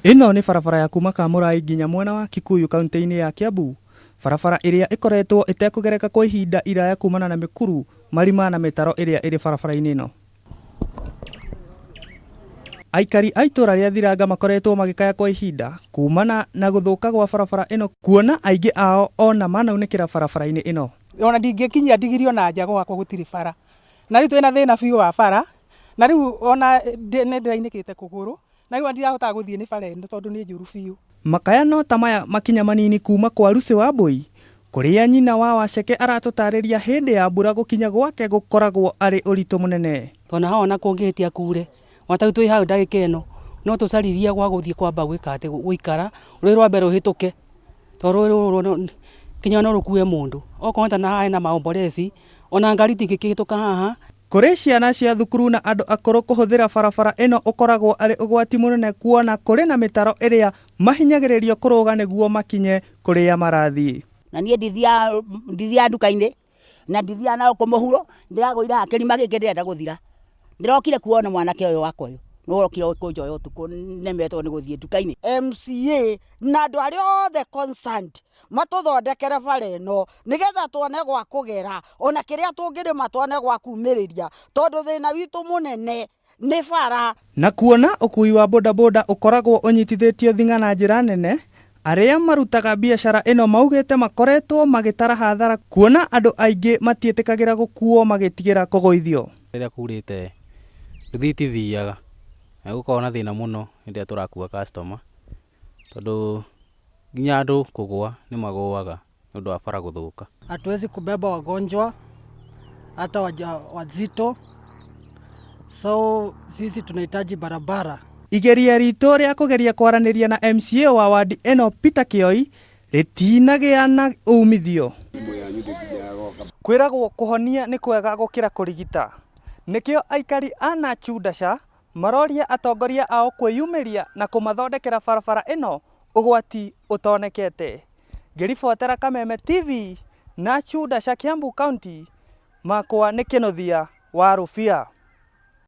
Ino ni barabara ya kuma Kamurai nginya mwena wa Kikuyu kaunti-ini ya Kiambu. Barabara iria ikoretwo itekugereka kwa ihinda iraya kumana na mikuru, marima na mitaro iria iri barabara-ini ino. Aikari a itura ria Thiranga makoretwo magikaya kwa ihinda kumana na guthuka gwa barabara ino, kuona aingi ao ona manaunikira barabara-ini ino. Ona ndingikinyia ndigiri ona nja gwakwa gutiri bara. Na riu twina thina biu wa bara. Na riu ona ndirainĩkĩte kũgũrũ. Na riu ndirahota guthie ni bara ĩno tondu ni njuru biu. Makaya no tamaya makinya manini kuma kwa Lucy Wambui, kuria nyina wa Waceke aratutariria hindi ya mbura gukinya gwake gukoragwo ari uritu munene. Tona hona kungitia kure watau twi hau ndagika ino no tucariria gwa guthie kwamba gwika ati guikara ruri rwa mbere uhituke toru kinya no rukue mundu okonta na hae na maomboresi ona ngari tingikituka haha. Kuri ciana cia thukuru na andu akuru kuhuthira barabara ino ukoragwo ari ugwati munene kuona kuri na mitaro iria mahinyagiririo kuruga niguo makinye kuria marathie. Na nie ndithia nduka-ini na ndithia na kumuhuro ndiragoira akirima giki ndirenda guthira. Ndirokire kuona mwanake uyu wakwa uyu nurokire kunjoya utuku nemetwo ni guthie nduka-ini. MCA na andu aria othe concerned matuthondekere bara ino nigetha tuone gwa kugera ona kiria tungirima tuone gwa kumiriria tondu thina witu munene ni bara. Na kuona ukui wa bodaboda ukoragwo unyitithitio thinga na njira nene, aria marutaga biashara ino maugite makoretwo magitara hathara kuona andu aingi matietikagira gukuo magitigira kugoithio. Riria kurite nduthiti thiaga gukona thina muno ndia turakua customer tondu nginya andu kugwa ni maguaga nundu wa bara guthuka. Hatuwezi kubeba wagonjwa hata wazito, so sisi tunahitaji barabara. Igeria rito ria kugeria kwaraniria na MCA wa wadi eno Peter Kioi ritinagia na umithio. Kwiragwo kuhonia ni kwega gukira kurigita. Nikio aikari ana Chudasha maroria atongoria ao kwiyumiria na kumathondekera barabara ino ugwati utonekete. Ngiribotera Kameme TV na Chudasha, Kiambu County, makwa ni Kinothia wa Rufia.